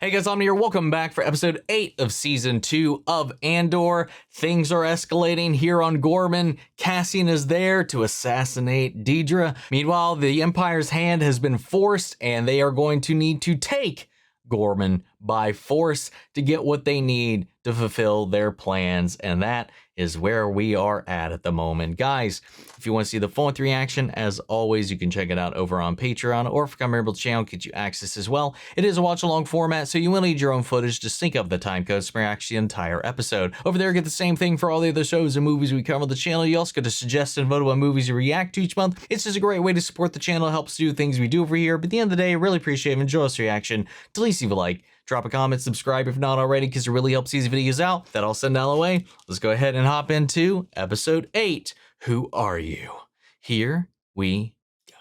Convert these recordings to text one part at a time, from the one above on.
Hey guys, I'm here. Welcome back for episode 8 of season 2 of Andor. Things are escalating here on Ghorman. Cassian is there to assassinate Dedra. Meanwhile, the Empire's hand has been forced and they are going to need to take Ghorman by force to get what they need to fulfill their plans, and that is where we are at the moment. Guys, if you want to see the full reaction, as always, you can check it out over on Patreon, or if I'm able to channel, get you access as well. It is a watch-along format, so you will need your own footage to sync up the time codes for actually the entire episode. Over there, get the same thing for all the other shows and movies we cover on the channel. You also get to suggest and vote on movies you react to each month. It's just a great way to support the channel. It helps do things we do over here, but at the end of the day, I really appreciate it. Enjoy this reaction. Please leave a like, drop a comment, subscribe if not already, because it really helps these videos out. That all said and out of the way, let's go ahead and hop into episode 8. Who are you? Here we go.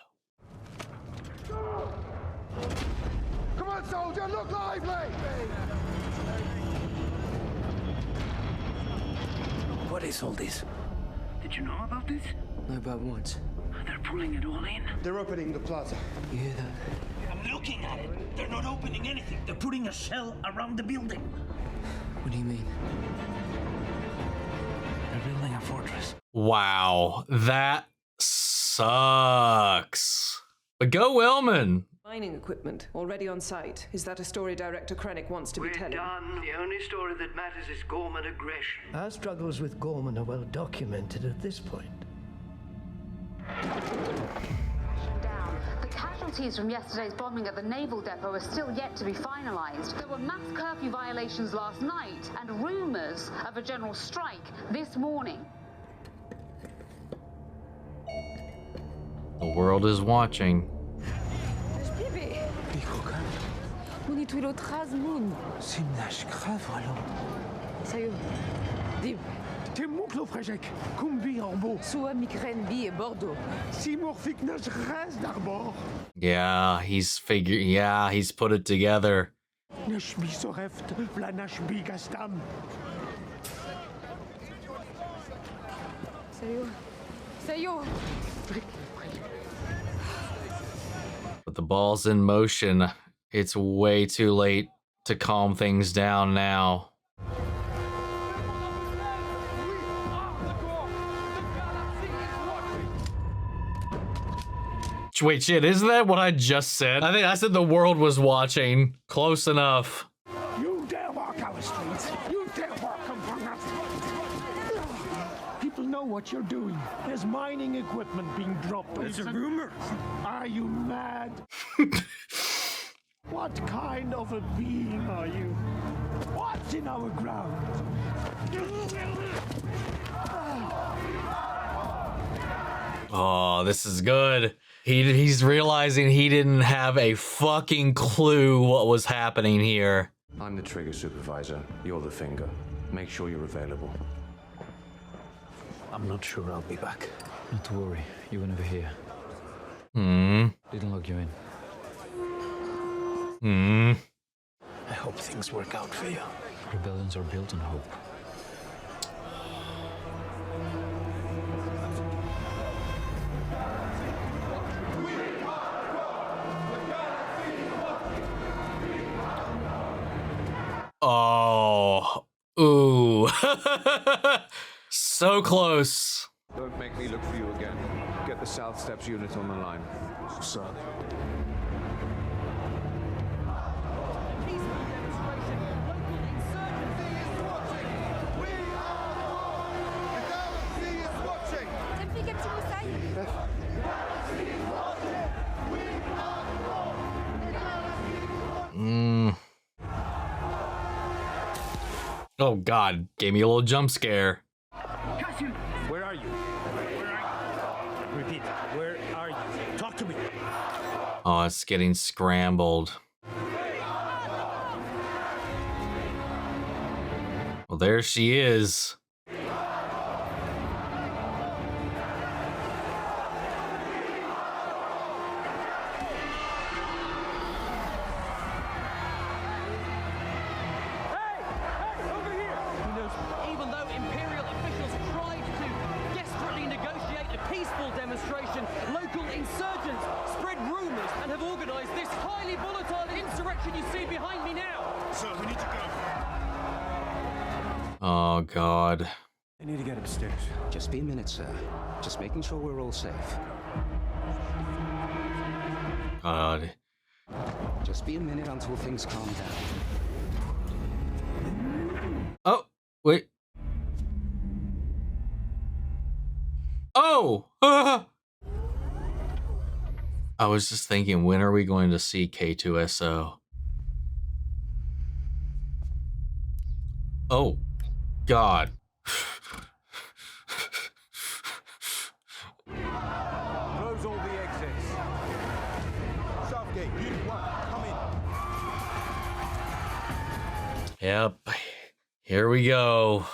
Come on, soldier, look lively! What is all this? Did you know about this? No, about what? They're pulling it all in. They're opening the plaza. You hear that? I'm looking at it. They're not opening anything. They're putting a shell around the building. What do you mean? They're building a fortress. Wow, that sucks. But go Wellman. Mining equipment already on site. Is that a story Director Krennic wants to be We're telling? done. The only story that matters is Ghorman aggression. Our struggles with Ghorman are well documented at this point. Down. The casualties from yesterday's bombing at the naval depot are still yet to be finalized. There were mass curfew violations last night and rumors of a general strike this morning. The world is watching. Tim Muklo Frejek, Kumbi Orbo. Sua Mikren B et Bordeaux. Simur Fiknas Res Darbor. Yeah, he's put it together. Nashbi Soreft, Vlanashbi Gastam. Sayo. But the ball's in motion. It's way too late to calm things down now. Wait, shit, isn't that what I just said? I think I said the world was watching. Close enough. You dare walk our streets. You dare walk among us. People know what you're doing. There's mining equipment being dropped. It's a rumor. Are you mad? What kind of a being are you? What's in our ground? Oh, this is good. He's realizing he didn't have a fucking clue what was happening here. I'm the trigger supervisor. You're the finger. Make sure you're available. I'm not sure I'll be back. Not to worry, you were never here. Didn't log you in. I hope things work out for you. Rebellions are built on hope. Oh, ooh. So close. Don't make me look for you again. Get the South Steps unit on the line. Sir. Oh God, gave me a little jump scare. Cassian! Where are you? Where are you? Repeat. Where are you? Talk to me. Oh, it's getting scrambled. Well, there she is. Even though Imperial officials tried to desperately negotiate a peaceful demonstration, local insurgents spread rumors and have organized this highly volatile insurrection you see behind me now. Sir, we need to go. Oh, God. I need to get upstairs. Just be a minute, sir. Just making sure we're all safe. God. Just be a minute until things calm down. Oh, wait. Oh! I was just thinking, when are we going to see K2SO? Oh, God. Close all the exits. Southgate, Unit 1, come in. Yep. Here we go.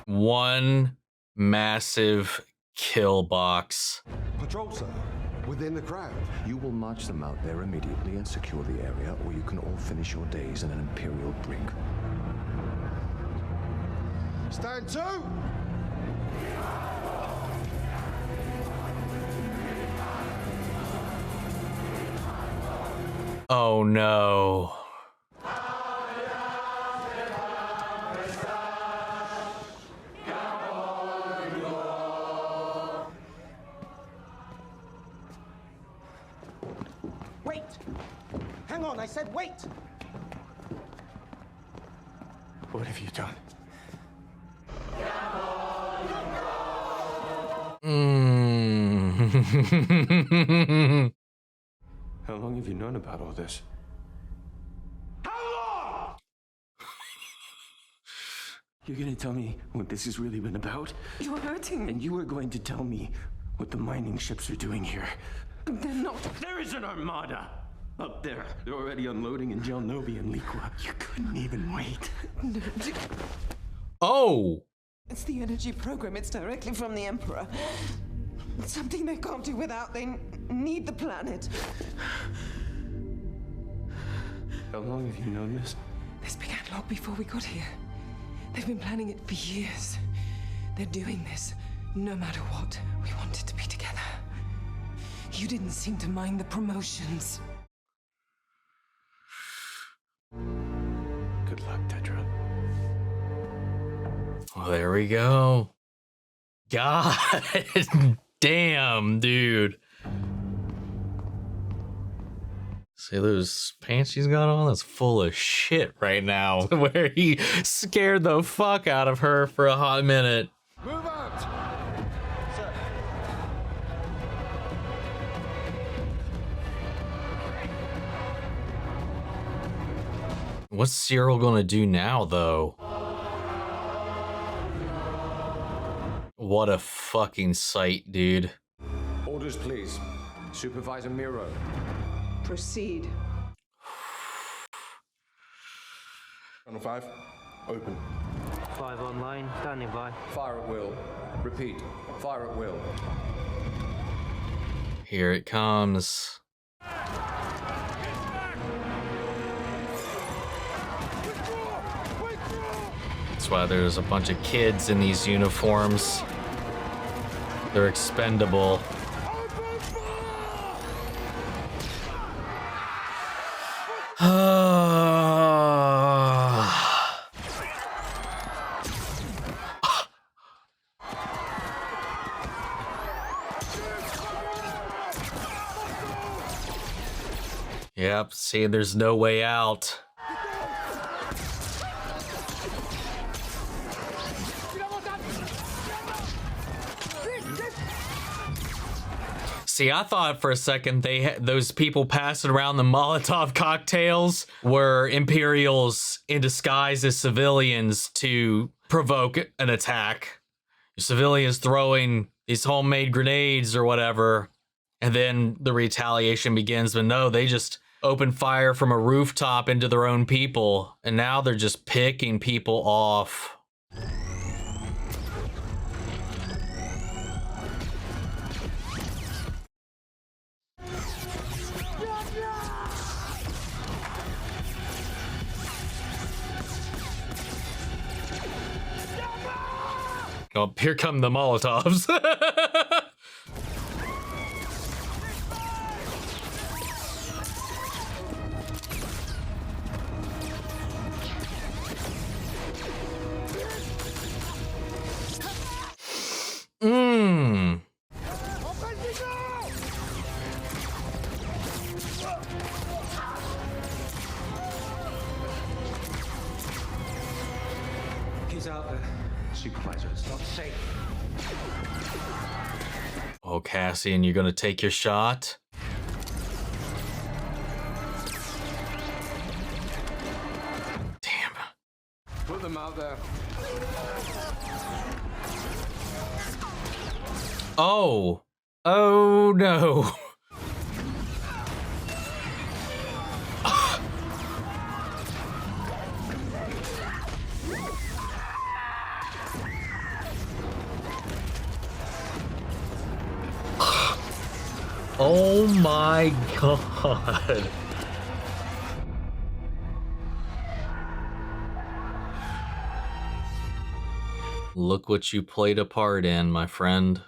One massive kill box. Patrol, sir. Within the crowd. You will march them out there immediately and secure the area, or you can all finish your days in an Imperial brig. Stand to! Oh no. Wait! Hang on, I said wait! What have you done? How long have you known about all this? How long? You're gonna tell me what this has really been about? You're hurting me. And you are going to tell me what the mining ships are doing here. They're not. There is an armada up there. They're already unloading in Gelnobi and Liqua. You couldn't even wait. No, Oh! it's the energy program. It's directly from the Emperor. It's something they can't do without. They need the planet. How long have you known this? This began long before we got here. They've been planning it for years. They're doing this no matter what. We wanted to be together. You didn't seem to mind the promotions. Good luck, Dedra. Well, there we go. God damn, dude. See those pants she's got on? That's full of shit right now. Where he scared the fuck out of her for a hot minute. Move out! Sir. What's Syril gonna do now, though? What a fucking sight, dude. Orders, please. Supervisor Meero. Proceed. Channel 5, open. 5 online, standing by. Fire at will. Repeat. Fire at will. Here it comes. That's why there's a bunch of kids in these uniforms. They're expendable. Yep, see, there's no way out. See, I thought for a second those people passing around the Molotov cocktails were Imperials in disguise as civilians to provoke an attack. Civilians throwing these homemade grenades or whatever, and then the retaliation begins. But no, they just open fire from a rooftop into their own people, and now they're just picking people off. Oh, here come the Molotovs. Mmm. He's out there. Supervisor, it's not safe. Oh, Cassian, you're gonna take your shot? Damn. Put them out there. Oh. Oh, no. Oh my god. Look what you played a part in, my friend.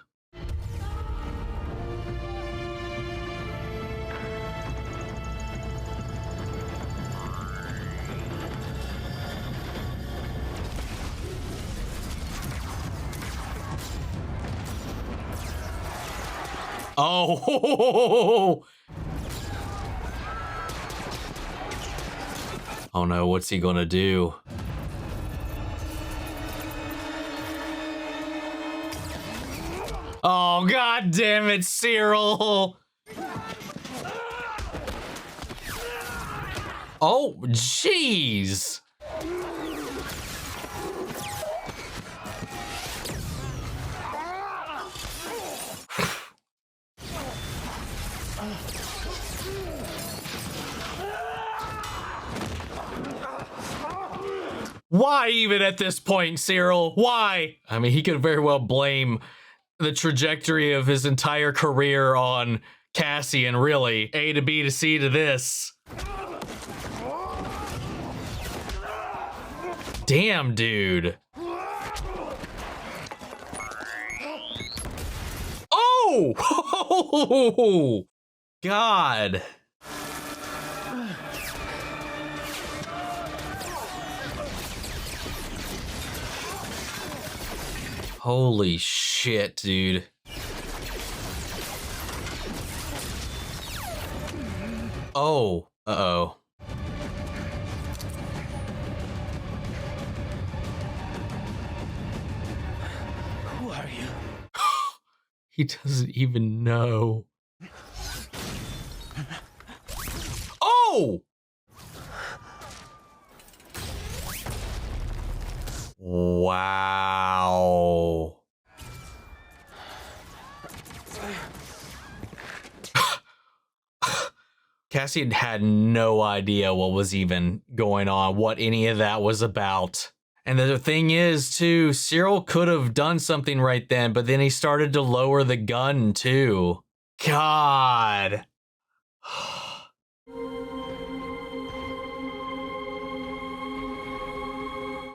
Oh. Oh no, what's he gonna do? Oh, god damn it, Syril! Oh, jeez! Why even at this point, Syril? Why? I mean, he could very well blame the trajectory of his entire career on Cassian, really. A to B to C to this. Damn, dude. Oh! God. Holy shit, dude. Oh, uh-oh. Who are you? He doesn't even know. Oh! Wow. Cassian had no idea what was even going on, what any of that was about. And the thing is, too, Syril could have done something right then, but then he started to lower the gun, too. God.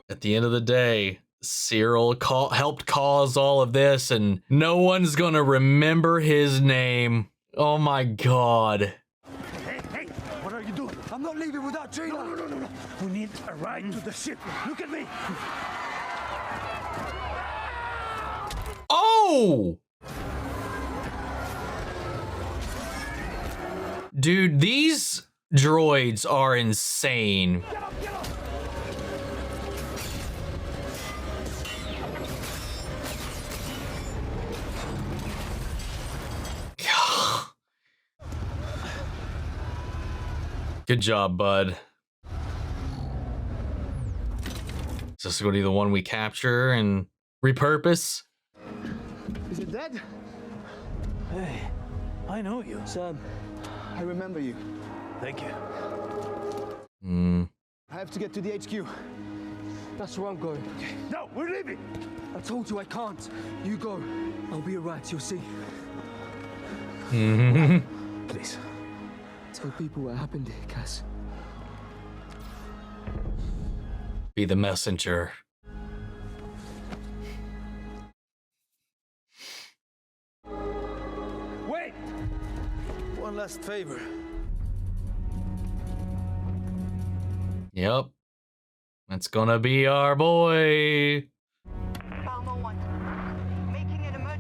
At the end of the day, Syril helped cause all of this, and no one's gonna remember his name. Oh my god. Hey, what are you doing? I'm not leaving without Trina. No. We need a ride to the ship. Look at me. Oh! Dude, these droids are insane. Get up. Good job, bud. Is this going to be the one we capture and repurpose? Is it dead? Hey, I know you. Sam, I remember you. Thank you. I have to get to the HQ. That's where I'm going. No, we're leaving. I told you I can't. You go. I'll be alright, you'll see. Please. Tell people what happened here, Cass. Be the messenger. Wait! One last favor. Yep. That's gonna be our boy. Palmo 1. Making an emergency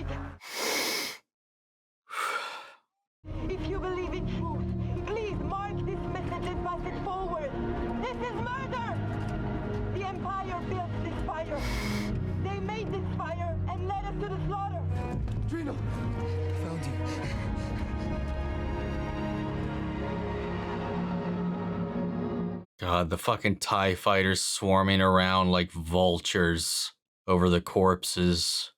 it. If you believe in truth, please mark this message and pass it forward. This is murder! The Empire built this fire. They made this fire and led us to the slaughter. Trina! Found you. God, the fucking TIE fighters swarming around like vultures over the corpses.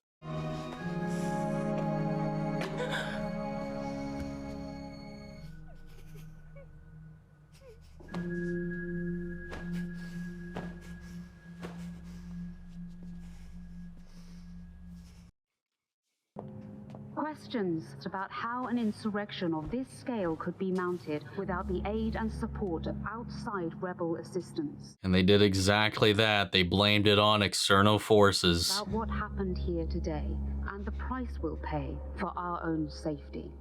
Questions about how an insurrection of this scale could be mounted without the aid and support of outside rebel assistance. And they did exactly that. They blamed it on external forces. About what happened here today and the price we'll pay for our own safety.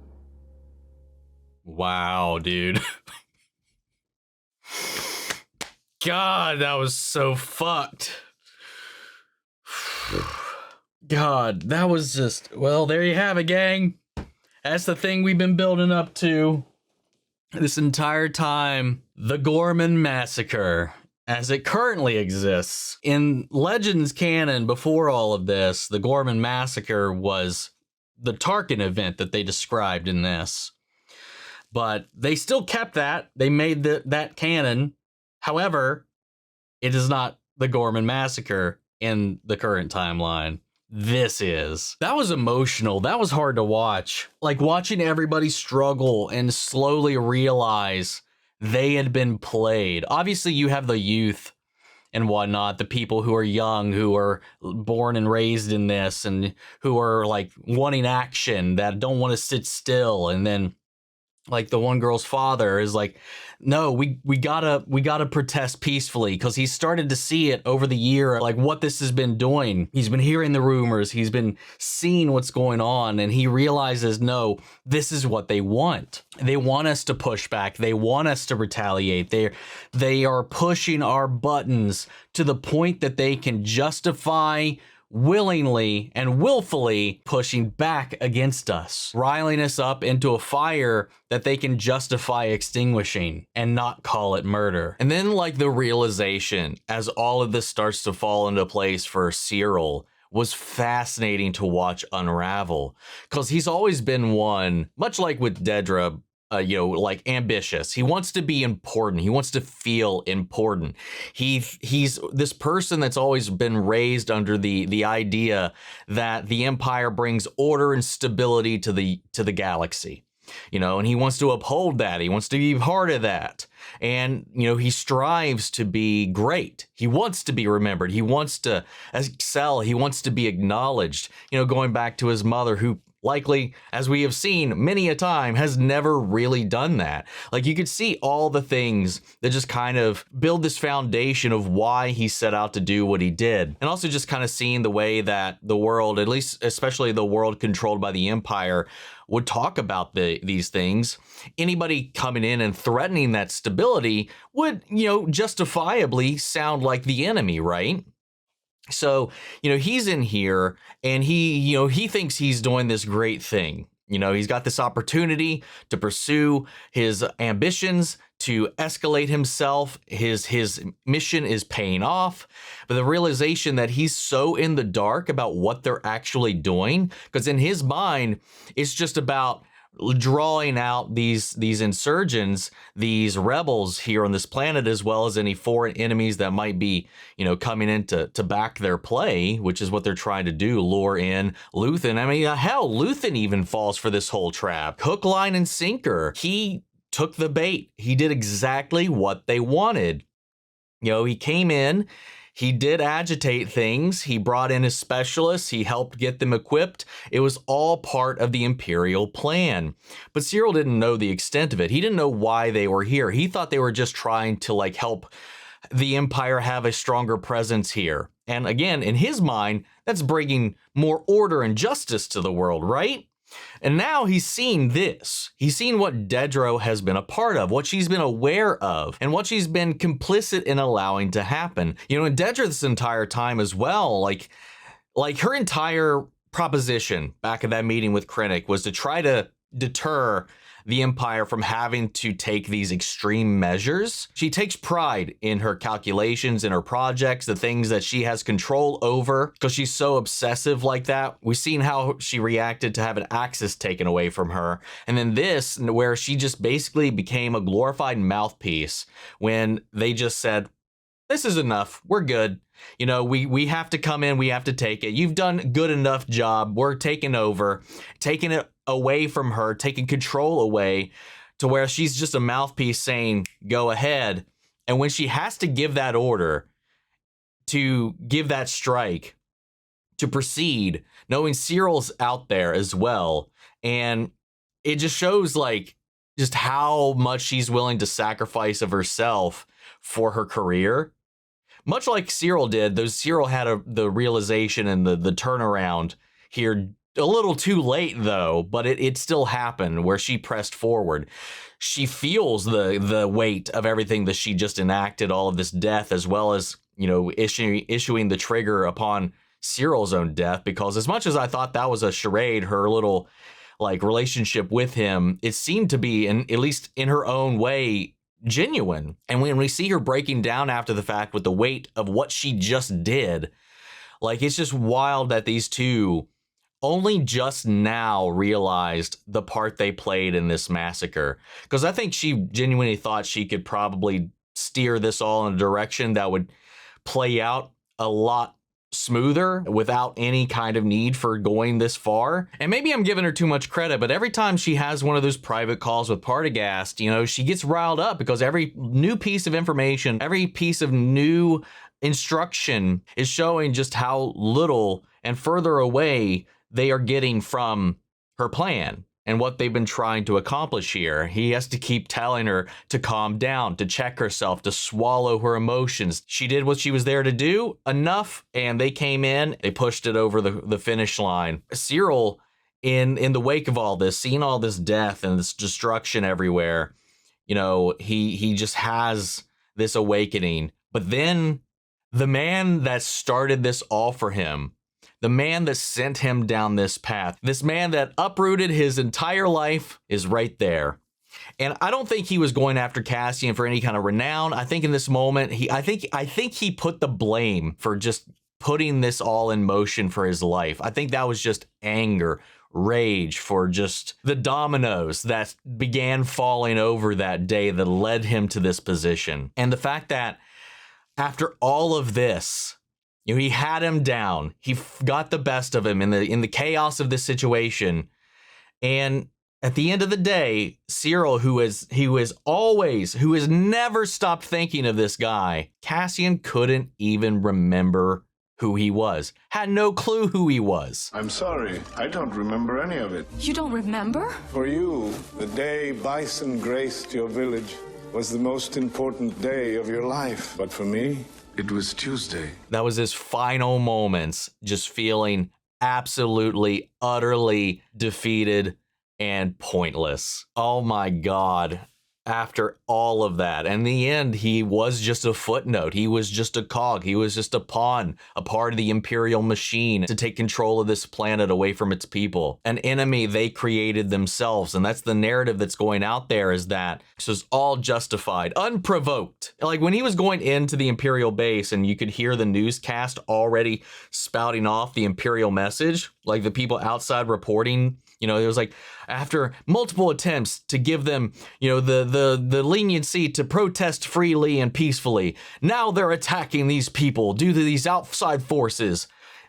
Wow, dude. God, that was so fucked. God, that was just, well, there you have it, gang. That's the thing we've been building up to this entire time. The Ghorman Massacre, as it currently exists. In Legends canon, before all of this, the Ghorman Massacre was the Tarkin event that they described in this. But they still kept that. They made that canon. However, it is not the Ghorman Massacre in the current timeline. This is. That was emotional. That was hard to watch. Like watching everybody struggle and slowly realize they had been played. Obviously, you have the youth and whatnot, the people who are young, who are born and raised in this, and who are like wanting action, that don't want to sit still. And then like the one girl's father is like, no, we gotta protest peacefully, because he started to see it over the year, like what this has been doing. He's been hearing the rumors, he's been seeing what's going on, and he realizes, no, this is what they want. They want us to push back. They want us to retaliate. They are pushing our buttons to the point that they can justify willingly and willfully pushing back against us, riling us up into a fire that they can justify extinguishing and not call it murder. And then like the realization as all of this starts to fall into place for Syril was fascinating to watch unravel, because he's always been one, much like with Dedra, like ambitious. He wants to be important. He wants to feel important. He's this person that's always been raised under the idea that the Empire brings order and stability to the galaxy. And he wants to uphold that. He wants to be part of that. And, he strives to be great. He wants to be remembered. He wants to excel. He wants to be acknowledged, going back to his mother, who likely, as we have seen many a time, has never really done that. Like, you could see all the things that just kind of build this foundation of why he set out to do what he did. And also just kind of seeing the way that the world, at least especially the world controlled by the Empire, would talk about these things. Anybody coming in and threatening that stability would, justifiably sound like the enemy, right? So, he's in here and he thinks he's doing this great thing. He's got this opportunity to pursue his ambitions, to escalate himself. His mission is paying off. But the realization that he's so in the dark about what they're actually doing, because in his mind, it's just about drawing out these insurgents, these rebels here on this planet, as well as any foreign enemies that might be, coming in to back their play, which is what they're trying to do, lure in Luthen. I mean, hell, Luthen even falls for this whole trap. Hook, line, and sinker. He took the bait. He did exactly what they wanted. He came in, he did agitate things. He brought in his specialists. He helped get them equipped. It was all part of the Imperial plan. But Syril didn't know the extent of it. He didn't know why they were here. He thought they were just trying to help the Empire have a stronger presence here. And again, in his mind, that's bringing more order and justice to the world, right? And now he's seen this. He's seen what Dedra has been a part of, what she's been aware of, and what she's been complicit in allowing to happen. And Dedra this entire time as well, like her entire proposition back at that meeting with Krennic was to try to deter the Empire from having to take these extreme measures. She takes pride in her calculations and her projects, the things that she has control over, because she's so obsessive like that. We've seen how she reacted to having access taken away from her. And then this, where she just basically became a glorified mouthpiece when they just said, this is enough, we're good. You know, we have to come in, we have to take it. You've done good enough job. We're taking over, taking it away from her, taking control away to where she's just a mouthpiece saying, go ahead. And when she has to give that order, to give that strike, to proceed, knowing Syril's out there as well. And it just shows like just how much she's willing to sacrifice of herself for her career. Much like Syril did, though Syril had the realization and the turnaround here a little too late, though, but it still happened where she pressed forward. She feels the weight of everything that she just enacted, all of this death, as well as, you know, issuing the trigger upon Syril's own death, because as much as I thought that was a charade, her little like relationship with him, it seemed to be, at least in her own way, genuine. And when we see her breaking down after the fact with the weight of what she just did, like, it's just wild that these two only just now realized the part they played in this massacre. Because I think she genuinely thought she could probably steer this all in a direction that would play out a lot smoother without any kind of need for going this far. And maybe I'm giving her too much credit, but every time she has one of those private calls with Partagast, you know, she gets riled up because every new piece of information, every piece of new instruction is showing just how little and further away they are getting from her plan and what they've been trying to accomplish here. He has to keep telling her to calm down, to check herself, to swallow her emotions. She did what she was there to do, enough, and they came in, they pushed it over the finish line. Syril, in the wake of all this, seeing all this death and this destruction everywhere, you know, he just has this awakening. But then the man that started this all for him, the man that sent him down this path, this man that uprooted his entire life, is right there. And I don't think he was going after Cassian for any kind of renown. I think in this moment, I think he put the blame for just putting this all in motion for his life. I think that was just anger, rage for just the dominoes that began falling over that day that led him to this position. And the fact that after all of this, you know, he had him down. He got the best of him in the chaos of this situation. And at the end of the day, Syril, who has never stopped thinking of this guy, Cassian couldn't even remember who he was. Had no clue who he was. I'm sorry, I don't remember any of it. You don't remember? For you, the day bison graced your village was the most important day of your life. But for me, it was Tuesday. That was his final moments, just feeling absolutely, utterly defeated and pointless. Oh my God. After all of that, in the end, he was just a footnote. He was just a cog. He was just a pawn, a part of the Imperial machine to take control of this planet away from its people. An enemy they created themselves. And that's the narrative that's going out there, is that this was all justified, unprovoked. Like when he was going into the Imperial base and you could hear the newscast already spouting off the Imperial message, like the people outside reporting, you know, it was like, after multiple attempts to give them, you know, the leniency to protest freely and peacefully, now they're attacking these people due to these outside forces.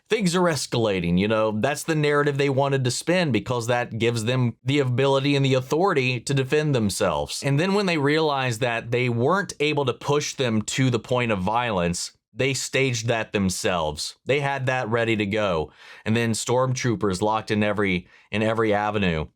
Things are escalating, you know. That's the narrative they wanted to spin, because that gives them the ability and the authority to defend themselves. And then when they realized that they weren't able to push them to the point of violence, they staged that themselves. They had that ready to go. And then stormtroopers locked in every avenue.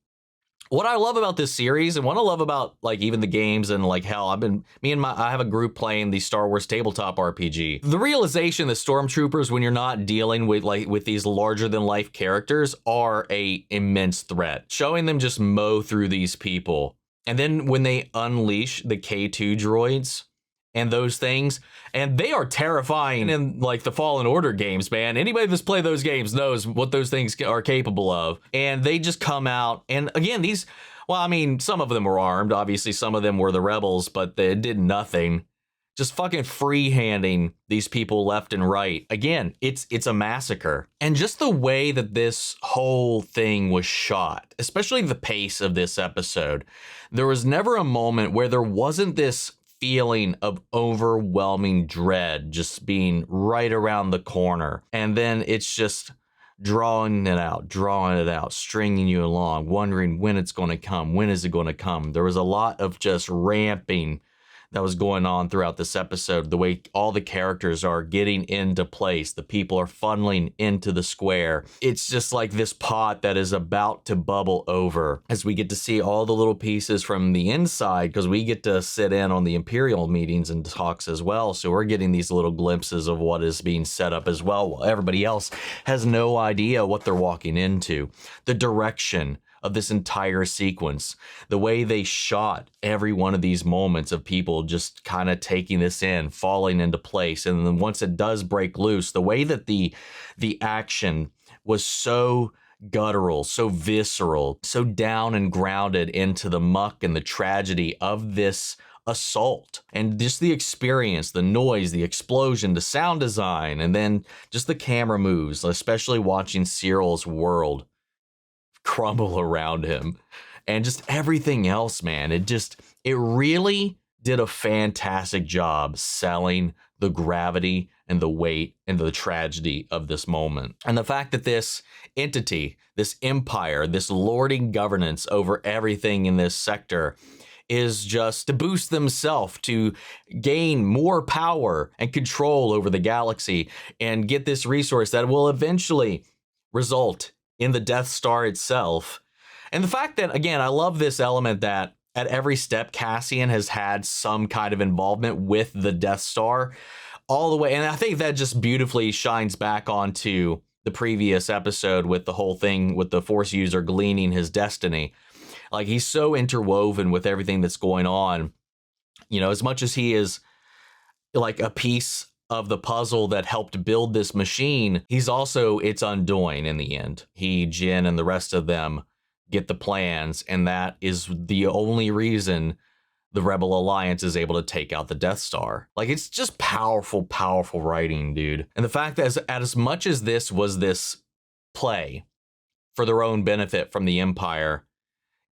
What I love about this series, and what I love about like even the games, and like hell, I have a group playing the Star Wars tabletop RPG. The realization that stormtroopers, when you're not dealing with these larger than life characters, are a immense threat. Showing them just mow through these people. And then when they unleash the K2 droids and those things, and they are terrifying in like the Fallen Order games, man. Anybody that's played those games knows what those things are capable of. And they just come out, and again, these, well, I mean, some of them were armed. Obviously, some of them were the rebels, but they did nothing. Just fucking free-handing these people left and right. Again, it's a massacre. And just the way that this whole thing was shot, especially the pace of this episode, there was never a moment where there wasn't this feeling of overwhelming dread just being right around the corner. And then it's just drawing it out, stringing you along, wondering when it's going to come. When is it going to come? There was a lot of just ramping that was going on throughout this episode, the way all the characters are getting into place, the people are funneling into the square. It's just like this pot that is about to bubble over as we get to see all the little pieces from the inside, because we get to sit in on the Imperial meetings and talks as well. So we're getting these little glimpses of what is being set up as well, while everybody else has no idea what they're walking into. The direction of this entire sequence, the way they shot every one of these moments of people just kind of taking this in, falling into place, and then once it does break loose, the way that the action was so guttural, so visceral, so down and grounded into the muck and the tragedy of this assault, and just the experience, the noise, the explosion, the sound design, and then just the camera moves, especially watching Syril's world crumble around him, and just everything else, man. It really did a fantastic job selling the gravity and the weight and the tragedy of this moment. And the fact that this entity, this empire, this lording governance over everything in this sector is just to boost themselves, to gain more power and control over the galaxy and get this resource that will eventually result in the Death Star itself. And the fact that, again, I love this element that at every step, Cassian has had some kind of involvement with the Death Star all the way. And I think that just beautifully shines back onto the previous episode with the whole thing with the Force user gleaning his destiny. Like, he's so interwoven with everything that's going on. You know, as much as he is like a piece of the puzzle that helped build this machine, he's also its undoing in the end. He, Jin, and the rest of them get the plans, and that is the only reason the Rebel Alliance is able to take out the Death Star. Like, it's just powerful, powerful writing, dude. And the fact that as much as this was this play for their own benefit from the Empire,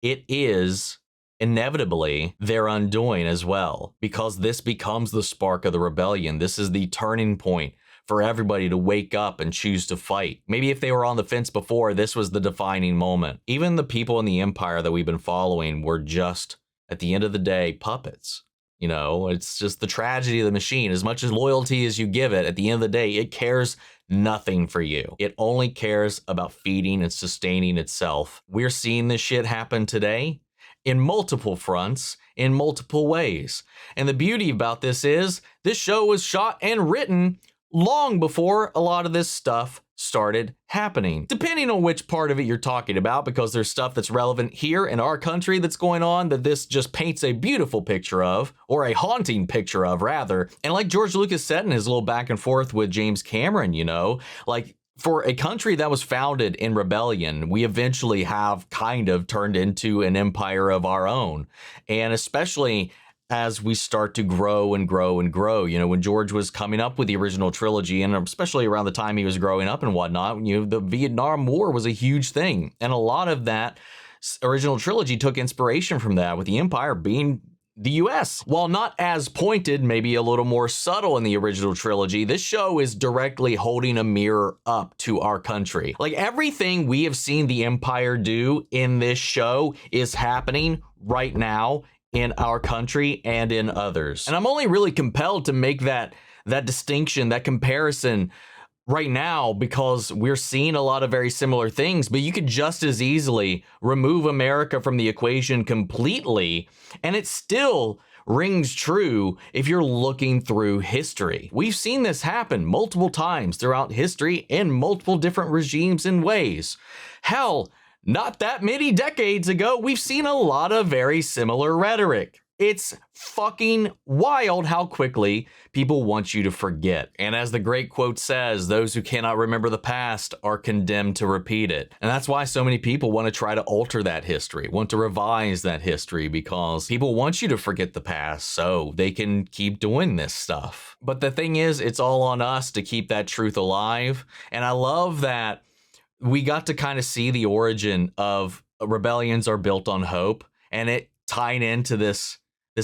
it is inevitably their undoing as well, because this becomes the spark of the rebellion. This is the turning point for everybody to wake up and choose to fight. Maybe if they were on the fence before, this was the defining moment. Even the people in the Empire that we've been following were just, at the end of the day, puppets. You know, it's just the tragedy of the machine. As much as loyalty as you give it, at the end of the day, it cares nothing for you. It only cares about feeding and sustaining itself. We're seeing this shit happen today in multiple fronts, in multiple ways. And the beauty about this is, this show was shot and written long before a lot of this stuff started happening, depending on which part of it you're talking about, because there's stuff that's relevant here in our country that's going on that this just paints a beautiful picture of, or a haunting picture of, rather. And like George Lucas said in his little back and forth with James Cameron, you know, like, for a country that was founded in rebellion, we eventually have kind of turned into an empire of our own. And especially as we start to grow and grow and grow, you know, when George was coming up with the original trilogy, and especially around the time he was growing up and whatnot, you know, the Vietnam War was a huge thing. And a lot of that original trilogy took inspiration from that, with the Empire being the US. While not as pointed, maybe a little more subtle in the original trilogy, this show is directly holding a mirror up to our country. Like, everything we have seen the Empire do in this show is happening right now in our country and in others. And I'm only really compelled to make that distinction, that comparison right now, because we're seeing a lot of very similar things, but you could just as easily remove America from the equation completely, and it still rings true if you're looking through history. We've seen this happen multiple times throughout history in multiple different regimes and ways. Hell, not that many decades ago, we've seen a lot of very similar rhetoric. It's fucking wild how quickly people want you to forget. And as the great quote says, those who cannot remember the past are condemned to repeat it. And that's why so many people want to try to alter that history, want to revise that history, because people want you to forget the past so they can keep doing this stuff. But the thing is, it's all on us to keep that truth alive. And I love that we got to kind of see the origin of rebellions are built on hope, and it tied into this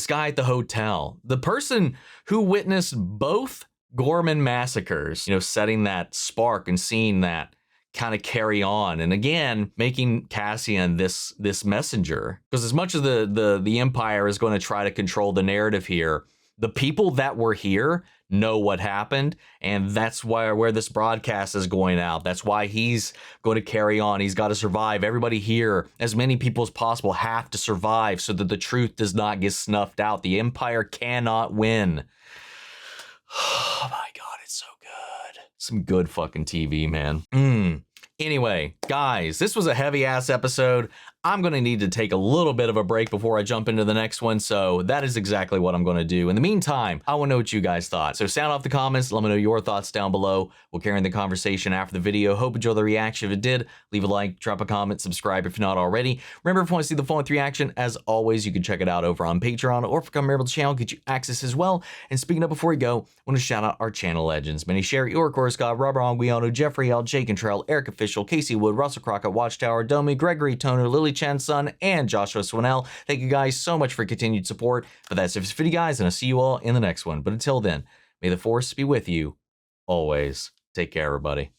guy at the hotel, the person who witnessed both Ghorman massacres, you know, setting that spark and seeing that kind of carry on, and again making Cassian this messenger. Because as much as the Empire is going to try to control the narrative here, the people that were here know what happened, and that's where this broadcast is going out. That's why he's going to carry on. He's got to survive. Everybody here, as many people as possible, have to survive so that the truth does not get snuffed out. The Empire cannot win. Oh my God, it's so good. Some good fucking TV, man. Anyway, guys, this was a heavy ass episode. I'm going to need to take a little bit of a break before I jump into the next one, so that is exactly what I'm going to do. In the meantime, I want to know what you guys thought. So sound off the comments, let me know your thoughts down below. We'll carry on the conversation after the video. Hope you enjoy the reaction. If it did, leave a like, drop a comment, subscribe if you're not already. Remember, if you want to see the full length reaction, as always, you can check it out over on Patreon, or if you become a member of the channel, get you access as well. And speaking of, before we go, I want to shout out our channel legends. Manny Sherry, Orcor, Scott, Robert Anguiano, Jeffrey L, Jake and Trail, Eric Official, Casey Wood, Russell Crockett, Watchtower, Domi, Gregory Toner, Lily Chan's son, and Joshua Swinnell. Thank you guys so much for continued support. But that's it for this video, guys, and I'll see you all in the next one. But until then, may the Force be with you always. Take care, everybody.